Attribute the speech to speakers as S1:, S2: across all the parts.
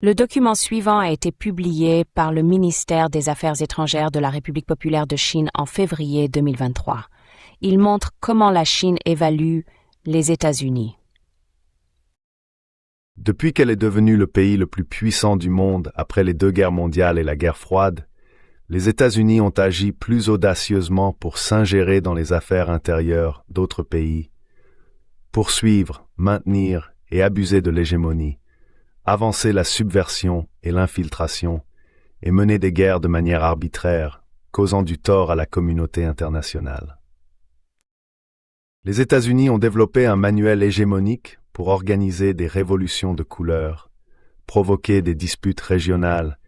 S1: Le document suivant a été publié par le ministère des Affaires étrangères de la République populaire de Chine en février 2023. Il montre comment la Chine évalue les États-Unis.
S2: Depuis qu'elle est devenue le pays le plus puissant du monde après les 2 guerres mondiales et la guerre froide, les États-Unis ont agi plus audacieusement pour s'ingérer dans les affaires intérieures d'autres pays, poursuivre, maintenir et abuser de l'hégémonie, avancer la subversion et l'infiltration, et mener des guerres de manière arbitraire, causant du tort à la communauté internationale. Les États-Unis ont développé un manuel hégémonique pour organiser des révolutions de couleur, provoquer des disputes régionales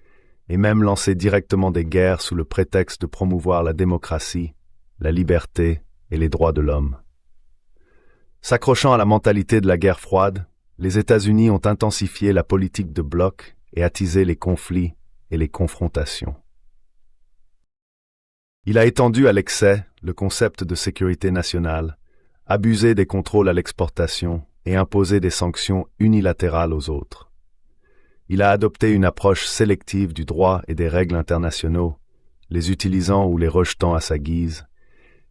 S2: et même lancer directement des guerres sous le prétexte de promouvoir la démocratie, la liberté et les droits de l'homme. S'accrochant à la mentalité de la guerre froide, les États-Unis ont intensifié la politique de bloc et attisé les conflits et les confrontations. Il a étendu à l'excès le concept de sécurité nationale, abusé des contrôles à l'exportation et imposé des sanctions unilatérales aux autres. Il a adopté une approche sélective du droit et des règles internationaux, les utilisant ou les rejetant à sa guise,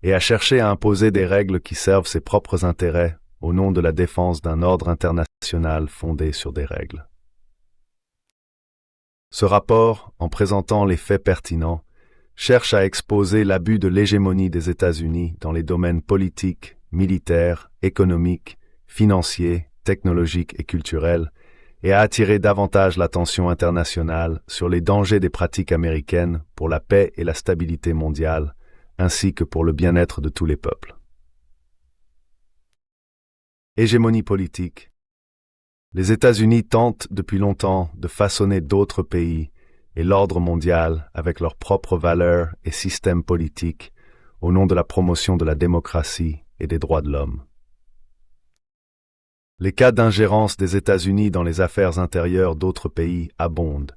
S2: et a cherché à imposer des règles qui servent ses propres intérêts au nom de la défense d'un ordre international fondé sur des règles. Ce rapport, en présentant les faits pertinents, cherche à exposer l'abus de l'hégémonie des États-Unis dans les domaines politiques, militaires, économiques, financiers, technologiques et culturels, et à attirer davantage l'attention internationale sur les dangers des pratiques américaines pour la paix et la stabilité mondiale, ainsi que pour le bien-être de tous les peuples. Hégémonie politique. Les États-Unis tentent depuis longtemps de façonner d'autres pays et l'ordre mondial avec leurs propres valeurs et systèmes politiques au nom de la promotion de la démocratie et des droits de l'homme. Les cas d'ingérence des États-Unis dans les affaires intérieures d'autres pays abondent.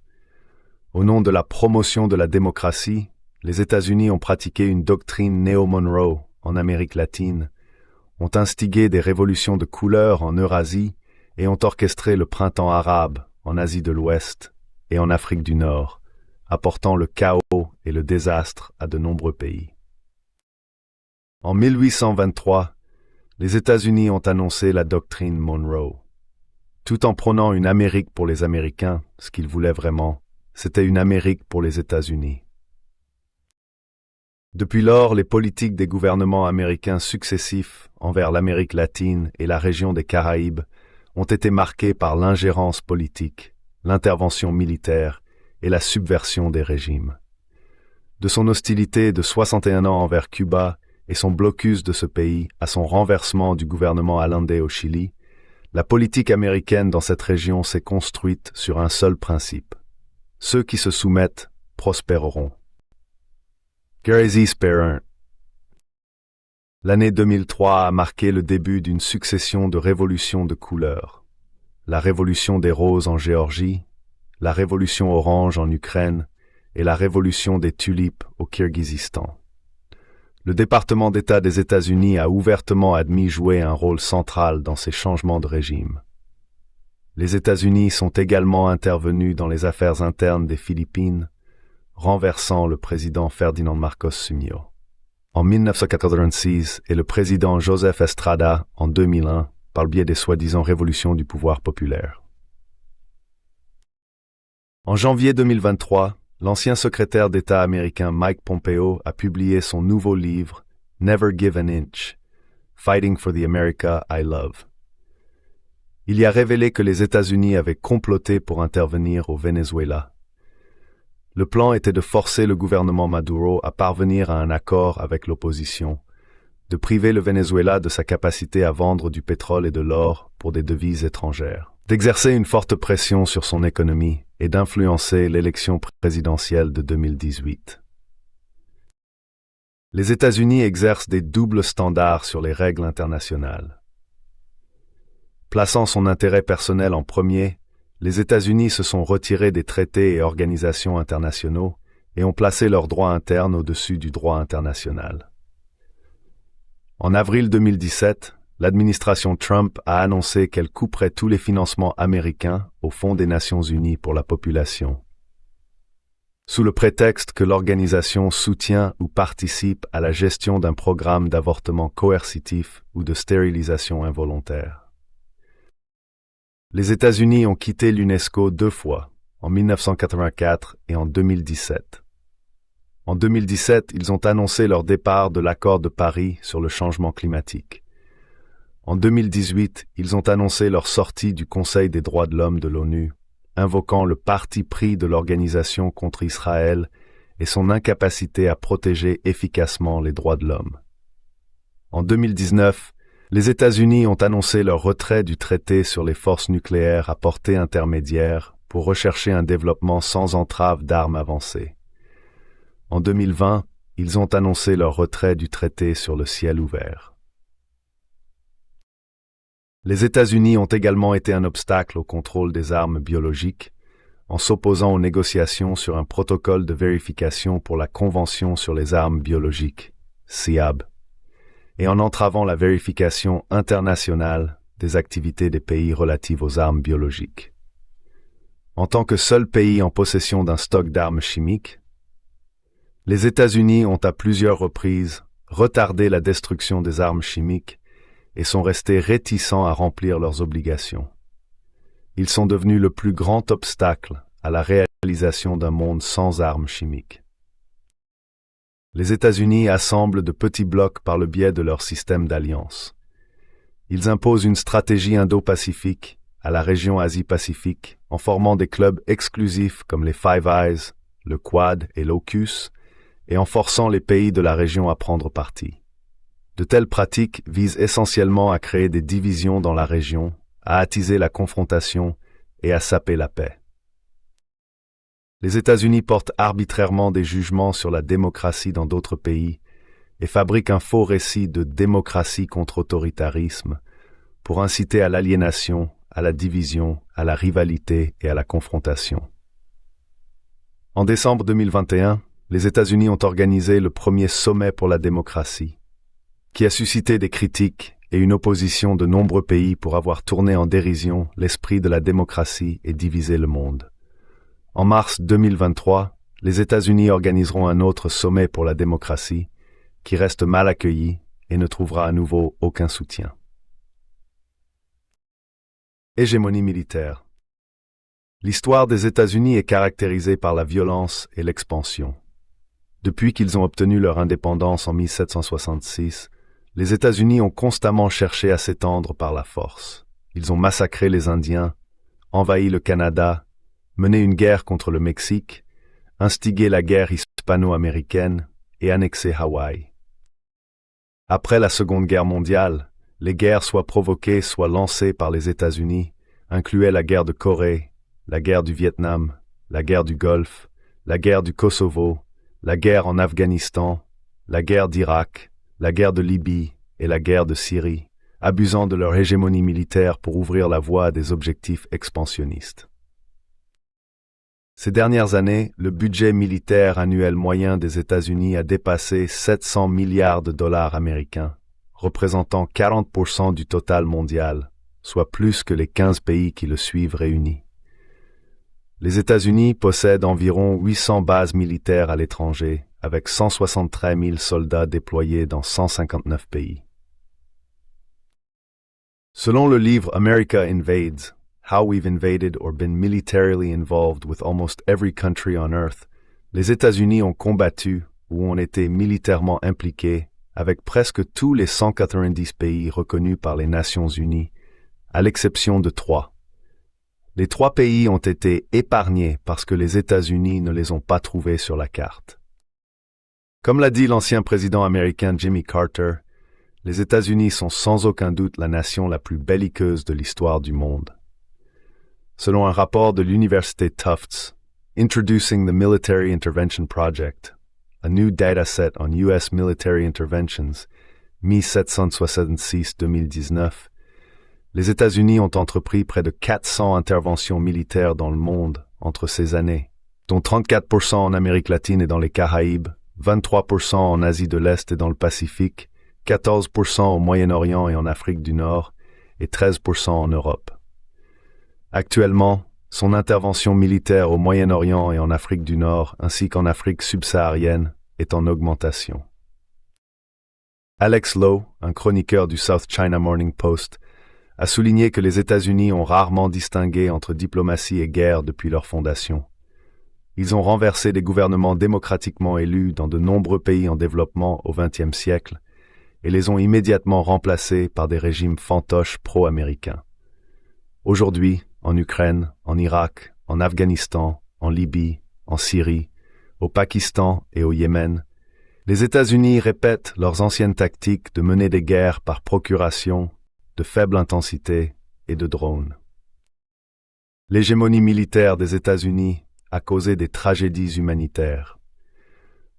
S2: Au nom de la promotion de la démocratie, les États-Unis ont pratiqué une doctrine néo-Monroe en Amérique latine, ont instigé des révolutions de couleur en Eurasie et ont orchestré le printemps arabe en Asie de l'Ouest et en Afrique du Nord, apportant le chaos et le désastre à de nombreux pays. En 1823, les États-Unis ont annoncé la doctrine Monroe. Tout en prônant une Amérique pour les Américains, ce qu'ils voulaient vraiment, c'était une Amérique pour les États-Unis. Depuis lors, les politiques des gouvernements américains successifs envers l'Amérique latine et la région des Caraïbes ont été marquées par l'ingérence politique, l'intervention militaire et la subversion des régimes. De son hostilité de 61 ans envers Cuba et son blocus de ce pays à son renversement du gouvernement Allende au Chili, la politique américaine dans cette région s'est construite sur un seul principe. Ceux qui se soumettent prospéreront. Gary Z. Sperrin. L'année 2003 a marqué le début d'une succession de révolutions de couleurs. La révolution des roses en Géorgie, la révolution orange en Ukraine et la révolution des tulipes au Kirghizistan. Le département d'État des États-Unis a ouvertement admis jouer un rôle central dans ces changements de régime. Les États-Unis sont également intervenus dans les affaires internes des Philippines, renversant le président Ferdinand Marcos Sumio en 1986 et le président Joseph Estrada en 2001 par le biais des soi-disant révolutions du pouvoir populaire. En janvier 2023, l'ancien secrétaire d'État américain Mike Pompeo a publié son nouveau livre « Never Give an Inch – Fighting for the America I Love ». Il y a révélé que les États-Unis avaient comploté pour intervenir au Venezuela. Le plan était de forcer le gouvernement Maduro à parvenir à un accord avec l'opposition, de priver le Venezuela de sa capacité à vendre du pétrole et de l'or pour des devises étrangères, d'exercer une forte pression sur son économie et d'influencer l'élection présidentielle de 2018. Les États-Unis exercent des doubles standards sur les règles internationales. Plaçant son intérêt personnel en premier, les États-Unis se sont retirés des traités et organisations internationaux et ont placé leur droit interne au-dessus du droit international. En avril 2017, l'administration Trump a annoncé qu'elle couperait tous les financements américains au Fonds des Nations Unies pour la population, sous le prétexte que l'organisation soutient ou participe à la gestion d'un programme d'avortement coercitif ou de stérilisation involontaire. Les États-Unis ont quitté l'UNESCO 2 fois, en 1984 et en 2017. En 2017, ils ont annoncé leur départ de l'accord de Paris sur le changement climatique. En 2018, ils ont annoncé leur sortie du Conseil des droits de l'homme de l'ONU, invoquant le parti pris de l'organisation contre Israël et son incapacité à protéger efficacement les droits de l'homme. En 2019, les États-Unis ont annoncé leur retrait du traité sur les forces nucléaires à portée intermédiaire pour rechercher un développement sans entrave d'armes avancées. En 2020, ils ont annoncé leur retrait du traité sur le ciel ouvert. Les États-Unis ont également été un obstacle au contrôle des armes biologiques en s'opposant aux négociations sur un protocole de vérification pour la Convention sur les armes biologiques, CIAB, et en entravant la vérification internationale des activités des pays relatives aux armes biologiques. En tant que seul pays en possession d'un stock d'armes chimiques, les États-Unis ont à plusieurs reprises retardé la destruction des armes chimiques et sont restés réticents à remplir leurs obligations. Ils sont devenus le plus grand obstacle à la réalisation d'un monde sans armes chimiques. Les États-Unis assemblent de petits blocs par le biais de leur système d'alliances. Ils imposent une stratégie indo-pacifique à la région Asie-Pacifique en formant des clubs exclusifs comme les Five Eyes, le Quad et l'AUKUS, et en forçant les pays de la région à prendre parti. De telles pratiques visent essentiellement à créer des divisions dans la région, à attiser la confrontation et à saper la paix. Les États-Unis portent arbitrairement des jugements sur la démocratie dans d'autres pays et fabriquent un faux récit de démocratie contre autoritarisme pour inciter à l'aliénation, à la division, à la rivalité et à la confrontation. En décembre 2021, les États-Unis ont organisé le premier sommet pour la démocratie, qui a suscité des critiques et une opposition de nombreux pays pour avoir tourné en dérision l'esprit de la démocratie et divisé le monde. En mars 2023, les États-Unis organiseront un autre sommet pour la démocratie, qui reste mal accueilli et ne trouvera à nouveau aucun soutien. Hégémonie militaire. L'histoire des États-Unis est caractérisée par la violence et l'expansion. Depuis qu'ils ont obtenu leur indépendance en 1766, les États-Unis ont constamment cherché à s'étendre par la force. Ils ont massacré les Indiens, envahi le Canada, mené une guerre contre le Mexique, instigé la guerre hispano-américaine et annexé Hawaï. Après la Seconde Guerre mondiale, les guerres soit provoquées soit lancées par les États-Unis incluaient la guerre de Corée, la guerre du Vietnam, la guerre du Golfe, la guerre du Kosovo, la guerre en Afghanistan, la guerre d'Irak, la guerre de Libye et la guerre de Syrie, abusant de leur hégémonie militaire pour ouvrir la voie à des objectifs expansionnistes. Ces dernières années, le budget militaire annuel moyen des États-Unis a dépassé 700 milliards de dollars américains, représentant 40% du total mondial, soit plus que les 15 pays qui le suivent réunis. Les États-Unis possèdent environ 800 bases militaires à l'étranger, avec 173 000 soldats déployés dans 159 pays. Selon le livre America Invades, How We've Invaded or Been Militarily Involved with Almost Every Country on Earth, les États-Unis ont combattu ou ont été militairement impliqués avec presque tous les 190 pays reconnus par les Nations Unies, à l'exception de 3. Les 3 pays ont été épargnés parce que les États-Unis ne les ont pas trouvés sur la carte. Comme l'a dit l'ancien président américain Jimmy Carter, les États-Unis sont sans aucun doute la nation la plus belliqueuse de l'histoire du monde. Selon un rapport de l'université Tufts, Introducing the Military Intervention Project, a new dataset on U.S. military interventions, 1766-2019, les États-Unis ont entrepris près de 400 interventions militaires dans le monde entre ces années, dont 34% en Amérique latine et dans les Caraïbes, 23% en Asie de l'Est et dans le Pacifique, 14% au Moyen-Orient et en Afrique du Nord et 13% en Europe. Actuellement, son intervention militaire au Moyen-Orient et en Afrique du Nord, ainsi qu'en Afrique subsaharienne, est en augmentation. Alex Lowe, un chroniqueur du South China Morning Post, a souligné que les États-Unis ont rarement distingué entre diplomatie et guerre depuis leur fondation. Ils ont renversé des gouvernements démocratiquement élus dans de nombreux pays en développement au XXe siècle et les ont immédiatement remplacés par des régimes fantoches pro-américains. Aujourd'hui, en Ukraine, en Irak, en Afghanistan, en Libye, en Syrie, au Pakistan et au Yémen, les États-Unis répètent leurs anciennes tactiques de mener des guerres par procuration, de faible intensité et de drones. L'hégémonie militaire des États-Unis a causé des tragédies humanitaires.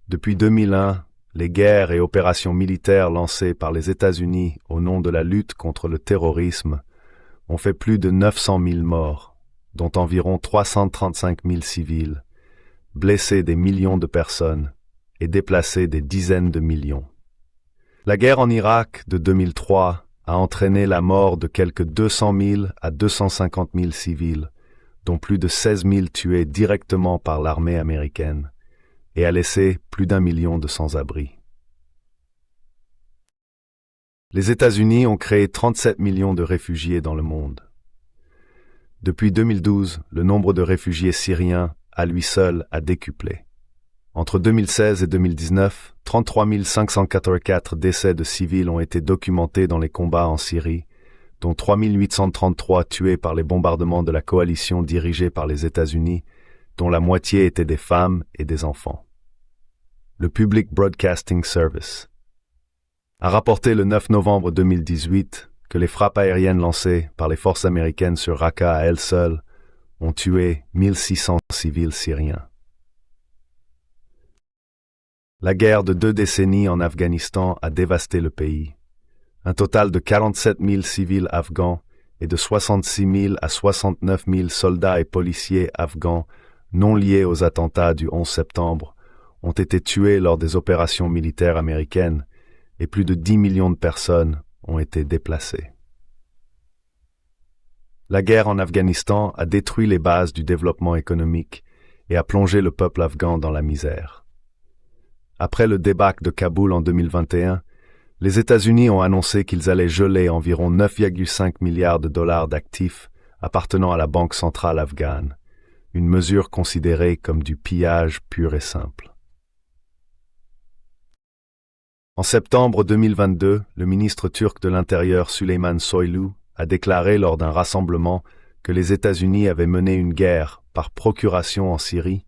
S2: Depuis 2001, les guerres et opérations militaires lancées par les États-Unis au nom de la lutte contre le terrorisme ont fait plus de 900 000 morts, dont environ 335 000 civils, blessé des millions de personnes et déplacé des dizaines de millions. La guerre en Irak de 2003 a entraîné la mort de quelques 200 000 à 250 000 civils, dont plus de 16 000 tués directement par l'armée américaine, et a laissé plus d'1 million de sans-abri. Les États-Unis ont créé 37 millions de réfugiés dans le monde. Depuis 2012, le nombre de réfugiés syriens, à lui seul, a décuplé. Entre 2016 et 2019, 33 584 décès de civils ont été documentés dans les combats en Syrie, dont 3 833 tués par les bombardements de la coalition dirigée par les États-Unis, dont la moitié étaient des femmes et des enfants. Le Public Broadcasting Service a rapporté le 9 novembre 2018 que les frappes aériennes lancées par les forces américaines sur Raqqa à elles seules ont tué 1600 civils syriens. La guerre de 2 décennies en Afghanistan a dévasté le pays. Un total de 47 000 civils afghans et de 66 000 à 69 000 soldats et policiers afghans non liés aux attentats du 11 septembre ont été tués lors des opérations militaires américaines et plus de 10 millions de personnes ont été déplacées. La guerre en Afghanistan a détruit les bases du développement économique et a plongé le peuple afghan dans la misère. Après le débâcle de Kaboul en 2021, les États-Unis ont annoncé qu'ils allaient geler environ 9,5 milliards de dollars d'actifs appartenant à la Banque centrale afghane, une mesure considérée comme du pillage pur et simple. En septembre 2022, le ministre turc de l'Intérieur Süleyman Soylu a déclaré lors d'un rassemblement que les États-Unis avaient mené une guerre par procuration en Syrie,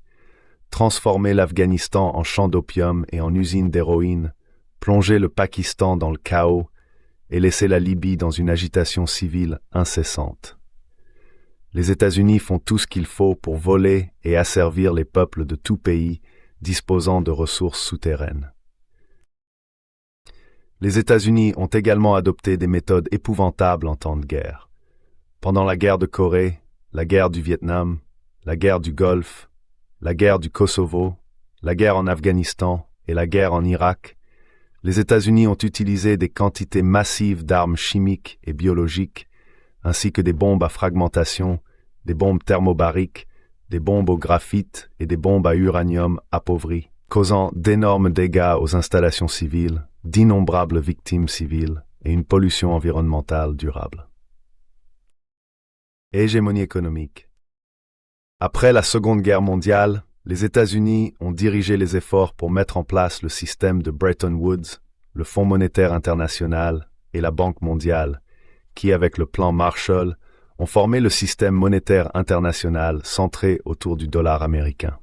S2: transformé l'Afghanistan en champ d'opium et en usine d'héroïne, plongé le Pakistan dans le chaos et laissé la Libye dans une agitation civile incessante. Les États-Unis font tout ce qu'il faut pour voler et asservir les peuples de tout pays disposant de ressources souterraines. Les États-Unis ont également adopté des méthodes épouvantables en temps de guerre. Pendant la guerre de Corée, la guerre du Vietnam, la guerre du Golfe, la guerre du Kosovo, la guerre en Afghanistan et la guerre en Irak, les États-Unis ont utilisé des quantités massives d'armes chimiques et biologiques, ainsi que des bombes à fragmentation, des bombes thermobariques, des bombes au graphite et des bombes à uranium appauvri, causant d'énormes dégâts aux installations civiles, d'innombrables victimes civiles et une pollution environnementale durable. Hégémonie économique. Après la Seconde Guerre mondiale, les États-Unis ont dirigé les efforts pour mettre en place le système de Bretton Woods, le Fonds monétaire international et la Banque mondiale, qui, avec le plan Marshall, ont formé le système monétaire international centré autour du dollar américain.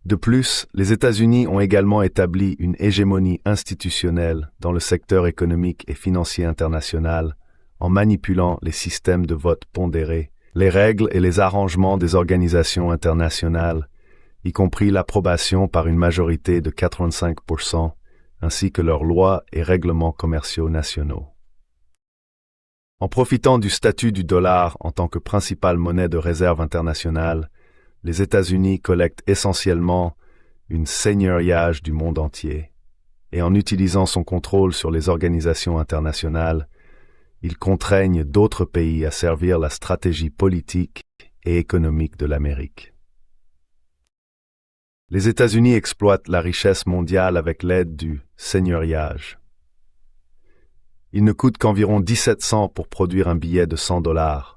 S2: De plus, les États-Unis ont également établi une hégémonie institutionnelle dans le secteur économique et financier international en manipulant les systèmes de vote pondérés, les règles et les arrangements des organisations internationales, y compris l'approbation par une majorité de 85%, ainsi que leurs lois et règlements commerciaux nationaux. En profitant du statut du dollar en tant que principale monnaie de réserve internationale, les États-Unis collectent essentiellement une seigneuriage du monde entier. et en utilisant son contrôle sur les organisations internationales, il contraigne d'autres pays à servir la stratégie politique et économique de l'Amérique. Les États-Unis exploitent la richesse mondiale avec l'aide du seigneuriage. Il ne coûte qu'environ 17 cents pour produire un billet de $100,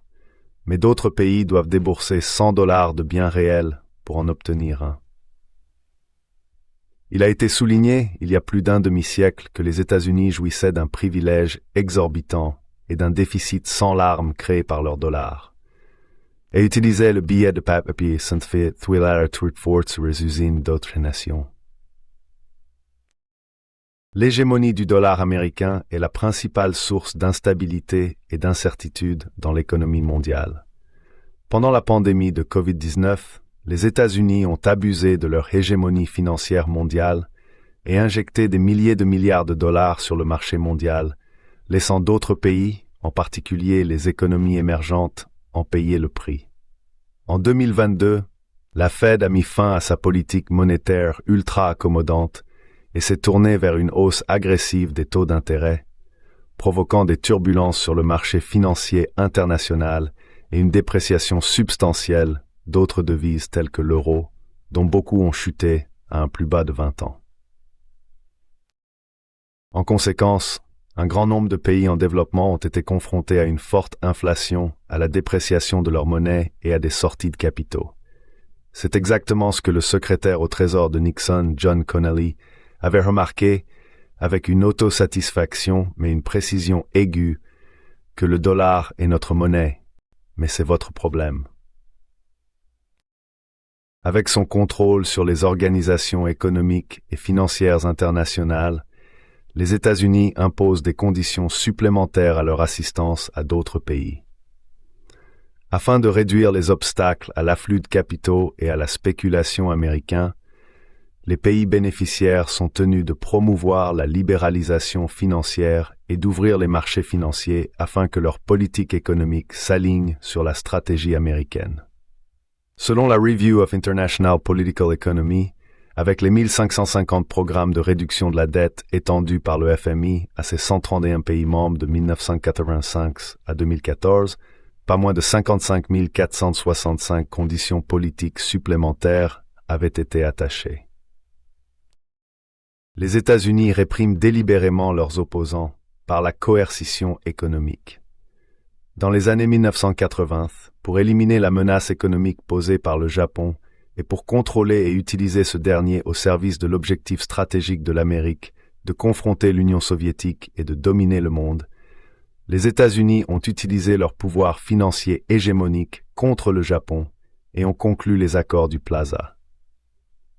S2: mais d'autres pays doivent débourser $100 de biens réels pour en obtenir un. Il a été souligné, il y a plus d'un demi-siècle, que les États-Unis jouissaient d'un privilège exorbitant et d'un déficit sans larmes créé par leur dollar, et utilisaient le billet de papier sans fait tuiler tout fort sur les usines d'autres nations. L'hégémonie du dollar américain est la principale source d'instabilité et d'incertitude dans l'économie mondiale. Pendant la pandémie de COVID-19, les États-Unis ont abusé de leur hégémonie financière mondiale et injecté des milliers de milliards de dollars sur le marché mondial, laissant d'autres pays, en particulier les économies émergentes, en payer le prix. En 2022, la Fed a mis fin à sa politique monétaire ultra accommodante et s'est tournée vers une hausse agressive des taux d'intérêt, provoquant des turbulences sur le marché financier international et une dépréciation substantielle d'autres devises telles que l'euro, dont beaucoup ont chuté à un plus bas de 20 ans. En conséquence, un grand nombre de pays en développement ont été confrontés à une forte inflation, à la dépréciation de leur monnaie et à des sorties de capitaux. C'est exactement ce que le secrétaire au Trésor de Nixon, John Connally, avait remarqué avec une autosatisfaction mais une précision aiguë que le dollar est notre monnaie, mais c'est votre problème. Avec son contrôle sur les organisations économiques et financières internationales, les États-Unis imposent des conditions supplémentaires à leur assistance à d'autres pays. Afin de réduire les obstacles à l'afflux de capitaux et à la spéculation américaine, les pays bénéficiaires sont tenus de promouvoir la libéralisation financière et d'ouvrir les marchés financiers afin que leur politique économique s'aligne sur la stratégie américaine. Selon la Review of International Political Economy, avec les 1550 programmes de réduction de la dette étendus par le FMI à ses 131 pays membres de 1985 à 2014, pas moins de 55 465 conditions politiques supplémentaires avaient été attachées. Les États-Unis répriment délibérément leurs opposants par la coercition économique. Dans les années 1980, pour éliminer la menace économique posée par le Japon et pour contrôler et utiliser ce dernier au service de l'objectif stratégique de l'Amérique de confronter l'Union soviétique et de dominer le monde, les États-Unis ont utilisé leur pouvoir financier hégémonique contre le Japon et ont conclu les accords du Plaza.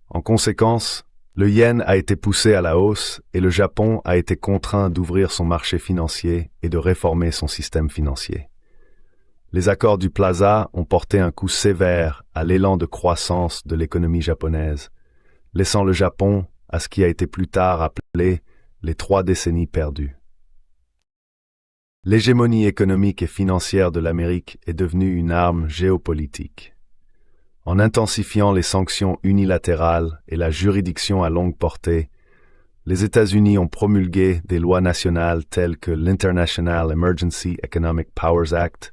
S2: En conséquence, le yen a été poussé à la hausse et le Japon a été contraint d'ouvrir son marché financier et de réformer son système financier. Les accords du Plaza ont porté un coup sévère à l'élan de croissance de l'économie japonaise, laissant le Japon à ce qui a été plus tard appelé les 3 décennies perdues. L'hégémonie économique et financière de l'Amérique est devenue une arme géopolitique. En intensifiant les sanctions unilatérales et la juridiction à longue portée, les États-Unis ont promulgué des lois nationales telles que l'International Emergency Economic Powers Act,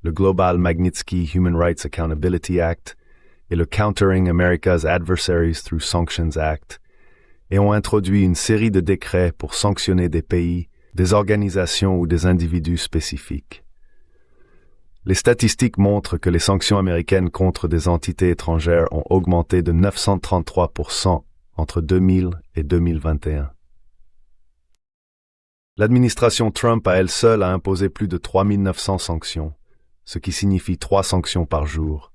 S2: le Global Magnitsky Human Rights Accountability Act et le Countering America's Adversaries Through Sanctions Act, et ont introduit une série de décrets pour sanctionner des pays, des organisations ou des individus spécifiques. Les statistiques montrent que les sanctions américaines contre des entités étrangères ont augmenté de 933% entre 2000 et 2021. L'administration Trump à elle seule a imposé plus de 3900 sanctions, ce qui signifie 3 sanctions par jour.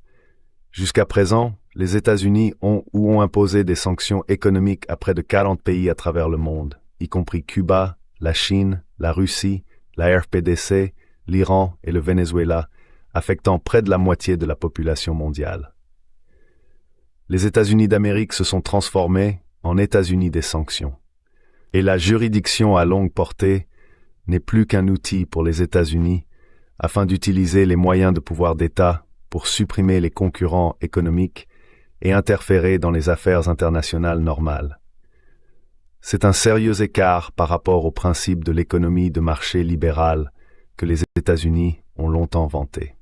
S2: Jusqu'à présent, les États-Unis ont imposé des sanctions économiques à près de 40 pays à travers le monde, y compris Cuba, la Chine, la Russie, la RPDC, l'Iran et le Venezuela, affectant près de la moitié de la population mondiale. Les États-Unis d'Amérique se sont transformés en États-Unis des sanctions. Et la juridiction à longue portée n'est plus qu'un outil pour les États-Unis afin d'utiliser les moyens de pouvoir d'État pour supprimer les concurrents économiques et interférer dans les affaires internationales normales. C'est un sérieux écart par rapport au principe de l'économie de marché libérale que les États-Unis ont longtemps vanté.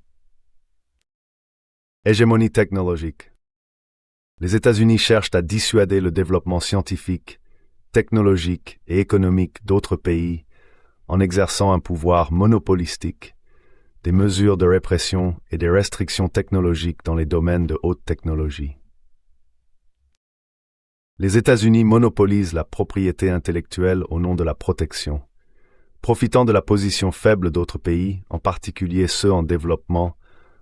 S2: Hégémonie technologique. Les États-Unis cherchent à dissuader le développement scientifique, technologique et économique d'autres pays en exerçant un pouvoir monopolistique, des mesures de répression et des restrictions technologiques dans les domaines de haute technologie. Les États-Unis monopolisent la propriété intellectuelle au nom de la protection, profitant de la position faible d'autres pays, en particulier ceux en développement,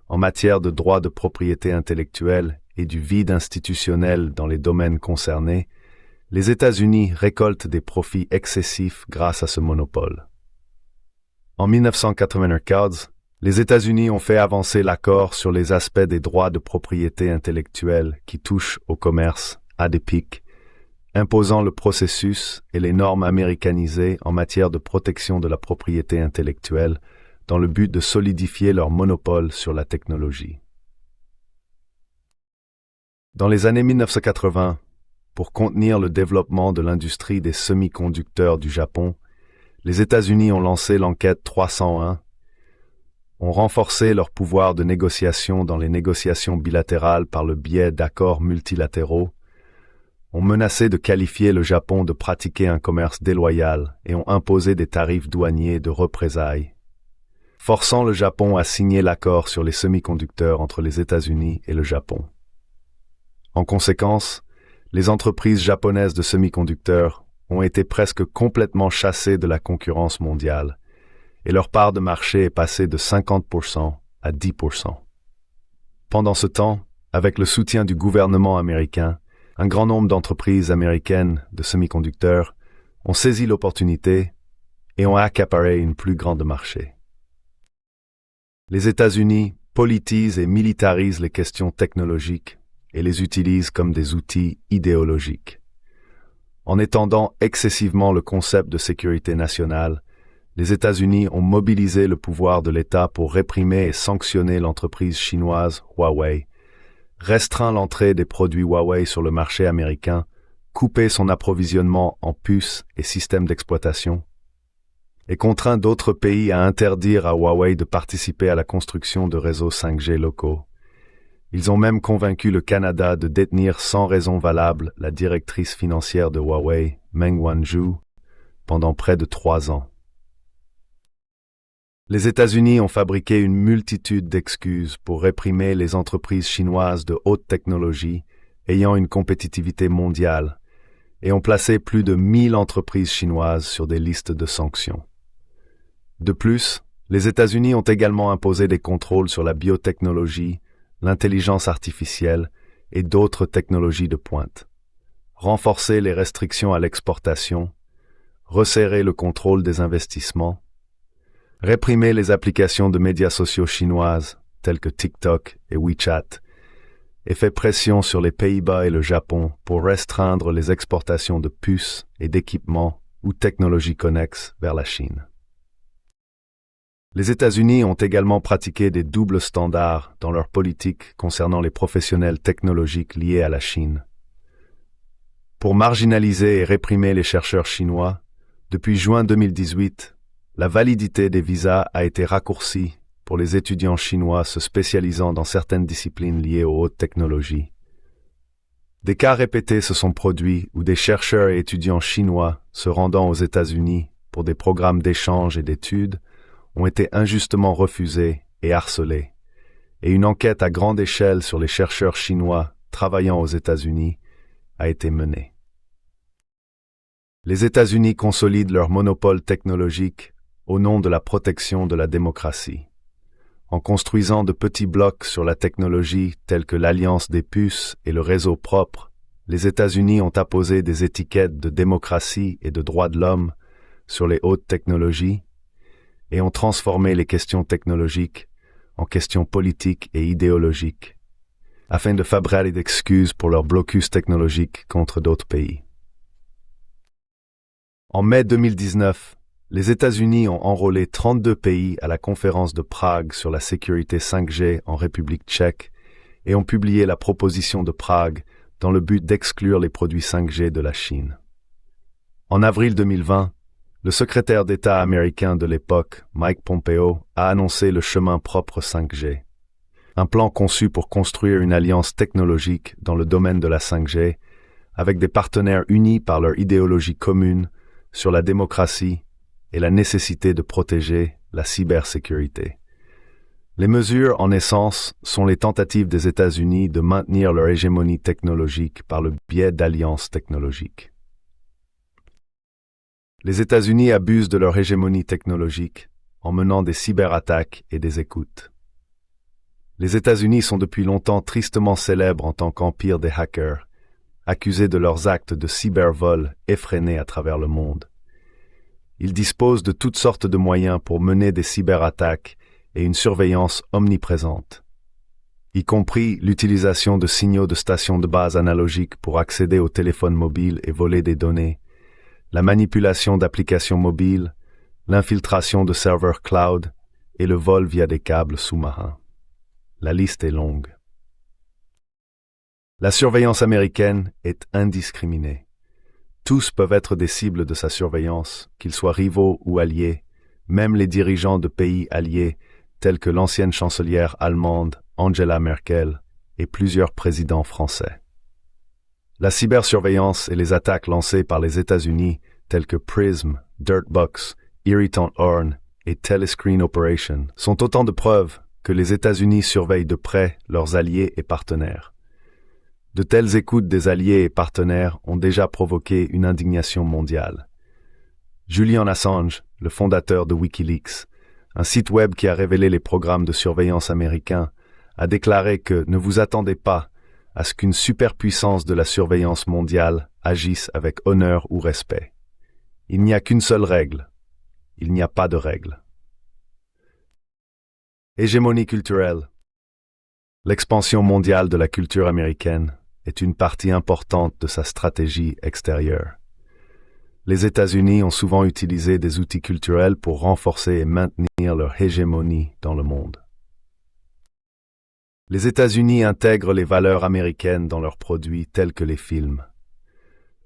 S2: en matière de droits de propriété intellectuelle et du vide institutionnel dans les domaines concernés. Les États-Unis récoltent des profits excessifs grâce à ce monopole. En 1994, les États-Unis ont fait avancer l'accord sur les aspects des droits de propriété intellectuelle qui touchent au commerce, ADPIC, imposant le processus et les normes américanisées en matière de protection de la propriété intellectuelle dans le but de solidifier leur monopole sur la technologie. Dans les années 1980, pour contenir le développement de l'industrie des semi-conducteurs du Japon, les États-Unis ont lancé l'enquête 301, ont renforcé leur pouvoir de négociation dans les négociations bilatérales par le biais d'accords multilatéraux, ont menacé de qualifier le Japon de pratiquer un commerce déloyal et ont imposé des tarifs douaniers de représailles, forçant le Japon à signer l'accord sur les semi-conducteurs entre les États-Unis et le Japon. En conséquence, les entreprises japonaises de semi-conducteurs ont été presque complètement chassées de la concurrence mondiale, et leur part de marché est passée de 50% à 10%. Pendant ce temps, avec le soutien du gouvernement américain, un grand nombre d'entreprises américaines de semi-conducteurs ont saisi l'opportunité et ont accaparé une plus grande marché. Les États-Unis politisent et militarisent les questions technologiques et les utilisent comme des outils idéologiques. En étendant excessivement le concept de sécurité nationale, les États-Unis ont mobilisé le pouvoir de l'État pour réprimer et sanctionner l'entreprise chinoise Huawei, restreint l'entrée des produits Huawei sur le marché américain, coupé son approvisionnement en puces et systèmes d'exploitation, et contraint d'autres pays à interdire à Huawei de participer à la construction de réseaux 5G locaux. Ils ont même convaincu le Canada de détenir sans raison valable la directrice financière de Huawei, Meng Wanzhou, pendant près de 3 ans. Les États-Unis ont fabriqué une multitude d'excuses pour réprimer les entreprises chinoises de haute technologie ayant une compétitivité mondiale et ont placé plus de 1000 entreprises chinoises sur des listes de sanctions. De plus, les États-Unis ont également imposé des contrôles sur la biotechnologie, l'intelligence artificielle et d'autres technologies de pointe, renforcer les restrictions à l'exportation, resserrer le contrôle des investissements, réprimer les applications de médias sociaux chinoises telles que TikTok et WeChat, et fait pression sur les Pays-Bas et le Japon pour restreindre les exportations de puces et d'équipements ou technologies connexes vers la Chine. Les États-Unis ont également pratiqué des doubles standards dans leur politique concernant les professionnels technologiques liés à la Chine. Pour marginaliser et réprimer les chercheurs chinois, depuis juin 2018, la validité des visas a été raccourcie pour les étudiants chinois se spécialisant dans certaines disciplines liées aux hautes technologies. Des cas répétés se sont produits où des chercheurs et étudiants chinois se rendant aux États-Unis pour des programmes d'échange et d'études ont été injustement refusés et harcelés, et une enquête à grande échelle sur les chercheurs chinois travaillant aux États-Unis a été menée. Les États-Unis consolident leur monopole technologique au nom de la protection de la démocratie, en construisant de petits blocs sur la technologie tels que l'Alliance des puces et le réseau propre. Les États-Unis ont apposé des étiquettes de démocratie et de droits de l'homme sur les hautes technologies et ont transformé les questions technologiques en questions politiques et idéologiques, afin de fabriquer des excuses pour leur blocus technologique contre d'autres pays. En mai 2019, les États-Unis ont enrôlé 32 pays à la conférence de Prague sur la sécurité 5G en République tchèque et ont publié la proposition de Prague dans le but d'exclure les produits 5G de la Chine. En avril 2020, le secrétaire d'État américain de l'époque, Mike Pompeo, a annoncé le chemin propre 5G. Un plan conçu pour construire une alliance technologique dans le domaine de la 5G, avec des partenaires unis par leur idéologie commune sur la démocratie et la nécessité de protéger la cybersécurité. Les mesures, en essence, sont les tentatives des États-Unis de maintenir leur hégémonie technologique par le biais d'alliances technologiques. Les États-Unis abusent de leur hégémonie technologique en menant des cyberattaques et des écoutes. Les États-Unis sont depuis longtemps tristement célèbres en tant qu'empire des hackers, accusés de leurs actes de cybervol effrénés à travers le monde. Ils disposent de toutes sortes de moyens pour mener des cyberattaques et une surveillance omniprésente, y compris l'utilisation de signaux de stations de base analogiques pour accéder aux téléphones mobiles et voler des données, la manipulation d'applications mobiles, l'infiltration de serveurs cloud et le vol via des câbles sous-marins. La liste est longue. La surveillance américaine est indiscriminée. Tous peuvent être des cibles de sa surveillance, qu'ils soient rivaux ou alliés, même les dirigeants de pays alliés tels que l'ancienne chancelière allemande Angela Merkel et plusieurs présidents français. La cybersurveillance et les attaques lancées par les États-Unis telles que Prism, Dirtbox, Irritant Horn et Telescreen Operation sont autant de preuves que les États-Unis surveillent de près leurs alliés et partenaires. De telles écoutes des alliés et partenaires ont déjà provoqué une indignation mondiale. Julian Assange, le fondateur de Wikileaks, un site web qui a révélé les programmes de surveillance américains, a déclaré que ne vous attendez pas à ce qu'une superpuissance de la surveillance mondiale agisse avec honneur ou respect. Il n'y a qu'une seule règle. Il n'y a pas de règle. Hégémonie culturelle. L'expansion mondiale de la culture américaine est une partie importante de sa stratégie extérieure. Les États-Unis ont souvent utilisé des outils culturels pour renforcer et maintenir leur hégémonie dans le monde. Les États-Unis intègrent les valeurs américaines dans leurs produits tels que les films.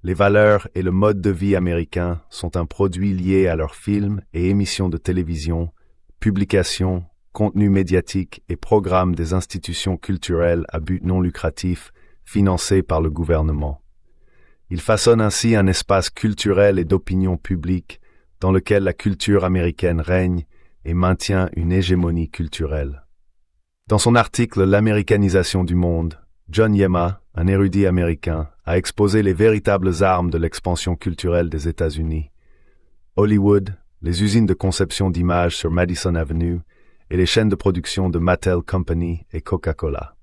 S2: Les valeurs et le mode de vie américain sont un produit lié à leurs films et émissions de télévision, publications, contenus médiatiques et programmes des institutions culturelles à but non lucratif financés par le gouvernement. Ils façonnent ainsi un espace culturel et d'opinion publique dans lequel la culture américaine règne et maintient une hégémonie culturelle. Dans son article « L'américanisation du monde », John Yema, un érudit américain, a exposé les véritables armes de l'expansion culturelle des États-Unis. Hollywood, les usines de conception d'images sur Madison Avenue et les chaînes de production de Mattel Company et Coca-Cola.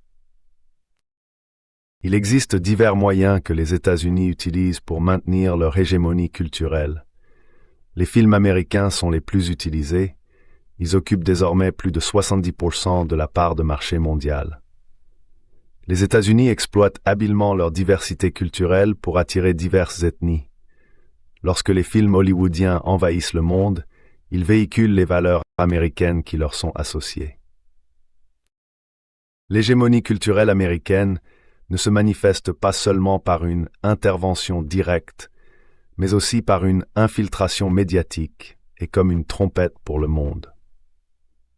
S2: Il existe divers moyens que les États-Unis utilisent pour maintenir leur hégémonie culturelle. Les films américains sont les plus utilisés. Ils occupent désormais plus de 70% de la part de marché mondial. Les États-Unis exploitent habilement leur diversité culturelle pour attirer diverses ethnies. Lorsque les films hollywoodiens envahissent le monde, ils véhiculent les valeurs américaines qui leur sont associées. L'hégémonie culturelle américaine ne se manifeste pas seulement par une intervention directe, mais aussi par une infiltration médiatique et comme une trompette pour le monde.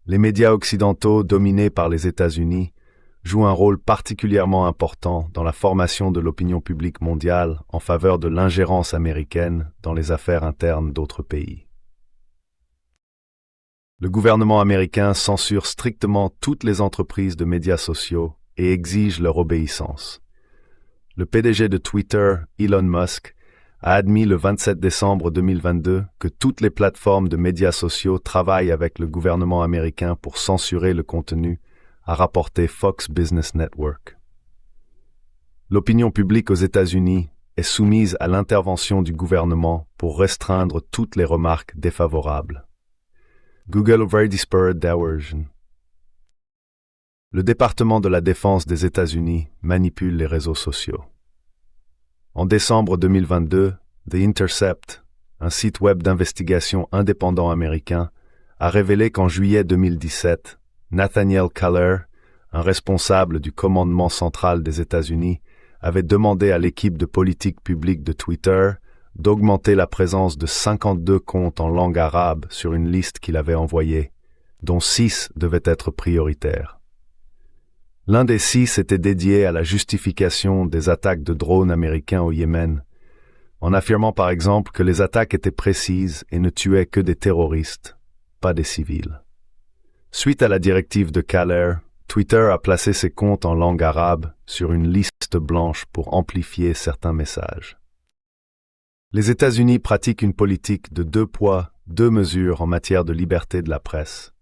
S2: Les médias occidentaux dominés par les États-Unis jouent un rôle particulièrement important dans la formation de l'opinion publique mondiale en faveur de l'ingérence américaine dans les affaires internes d'autres pays. Le gouvernement américain censure strictement toutes les entreprises de médias sociaux et exige leur obéissance. Le PDG de Twitter, Elon Musk, a admis le 27 décembre 2022 que toutes les plateformes de médias sociaux travaillent avec le gouvernement américain pour censurer le contenu, a rapporté Fox Business Network. L'opinion publique aux États-Unis est soumise à l'intervention du gouvernement pour restreindre toutes les remarques défavorables. Google Very Disparate Diversion. Le département de la Défense des États-Unis manipule les réseaux sociaux. En décembre 2022, The Intercept, un site web d'investigation indépendant américain, a révélé qu'en juillet 2017, Nathaniel Kaler, un responsable du commandement central des États-Unis, avait demandé à l'équipe de politique publique de Twitter d'augmenter la présence de 52 comptes en langue arabe sur une liste qu'il avait envoyée, dont 6 devaient être prioritaires. L'un des 6 était dédié à la justification des attaques de drones américains au Yémen, en affirmant par exemple que les attaques étaient précises et ne tuaient que des terroristes, pas des civils. Suite à la directive de Kaler, Twitter a placé ses comptes en langue arabe sur une liste blanche pour amplifier certains messages. Les États-Unis pratiquent une politique de 2 poids, 2 mesures en matière de liberté de la presse.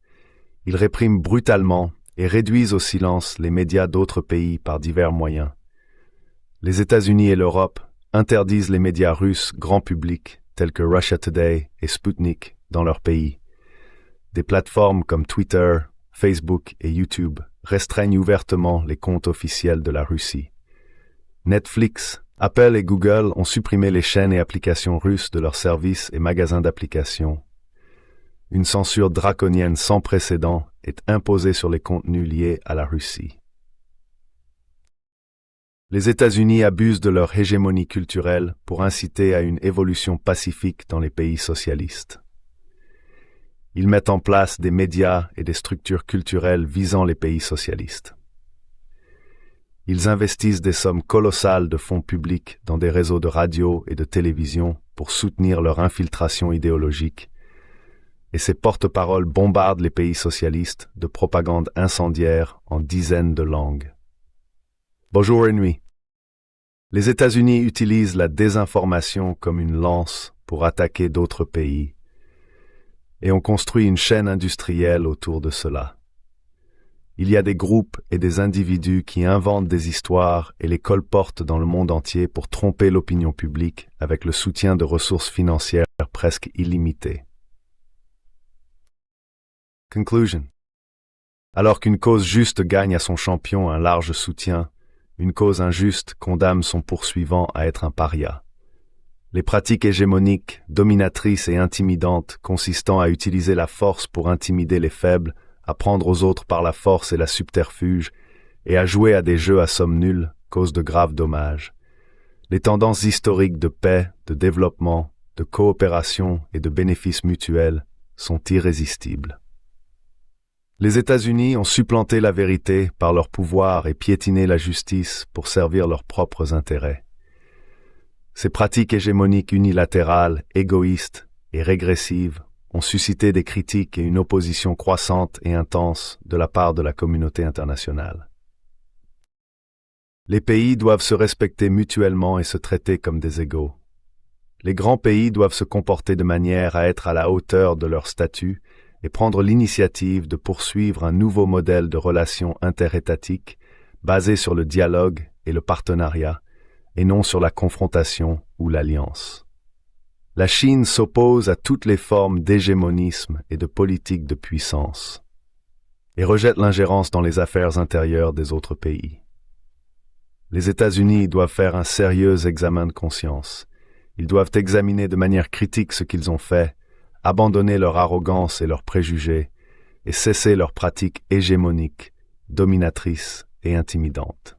S2: Ils répriment brutalement et réduisent au silence les médias d'autres pays par divers moyens. Les États-Unis et l'Europe interdisent les médias russes grand public tels que Russia Today et Sputnik dans leur pays. Des plateformes comme Twitter, Facebook et YouTube restreignent ouvertement les comptes officiels de la Russie. Netflix, Apple et Google ont supprimé les chaînes et applications russes de leurs services et magasins d'applications. Une censure draconienne sans précédent est imposée sur les contenus liés à la Russie. Les États-Unis abusent de leur hégémonie culturelle pour inciter à une évolution pacifique dans les pays socialistes. Ils mettent en place des médias et des structures culturelles visant les pays socialistes. Ils investissent des sommes colossales de fonds publics dans des réseaux de radio et de télévision pour soutenir leur infiltration idéologique, et ces porte-paroles bombardent les pays socialistes de propagande incendiaire en dizaines de langues. Bonjour et nuit. Les États-Unis utilisent la désinformation comme une lance pour attaquer d'autres pays, et on construit une chaîne industrielle autour de cela. Il y a des groupes et des individus qui inventent des histoires et les colportent dans le monde entier pour tromper l'opinion publique avec le soutien de ressources financières presque illimitées. Conclusion. Alors qu'une cause juste gagne à son champion un large soutien, une cause injuste condamne son poursuivant à être un paria. Les pratiques hégémoniques, dominatrices et intimidantes consistant à utiliser la force pour intimider les faibles, à prendre aux autres par la force et la subterfuge, et à jouer à des jeux à somme nulle, causent de graves dommages. Les tendances historiques de paix, de développement, de coopération et de bénéfices mutuels sont irrésistibles. Les États-Unis ont supplanté la vérité par leur pouvoir et piétiné la justice pour servir leurs propres intérêts. Ces pratiques hégémoniques unilatérales, égoïstes et régressives ont suscité des critiques et une opposition croissante et intense de la part de la communauté internationale. Les pays doivent se respecter mutuellement et se traiter comme des égaux. Les grands pays doivent se comporter de manière à être à la hauteur de leur statut et prendre l'initiative de poursuivre un nouveau modèle de relations interétatiques basé sur le dialogue et le partenariat, et non sur la confrontation ou l'alliance. La Chine s'oppose à toutes les formes d'hégémonisme et de politique de puissance, et rejette l'ingérence dans les affaires intérieures des autres pays. Les États-Unis doivent faire un sérieux examen de conscience. Ils doivent examiner de manière critique ce qu'ils ont fait, abandonner leur arrogance et leurs préjugés, et cesser leurs pratiques hégémoniques, dominatrices et intimidantes.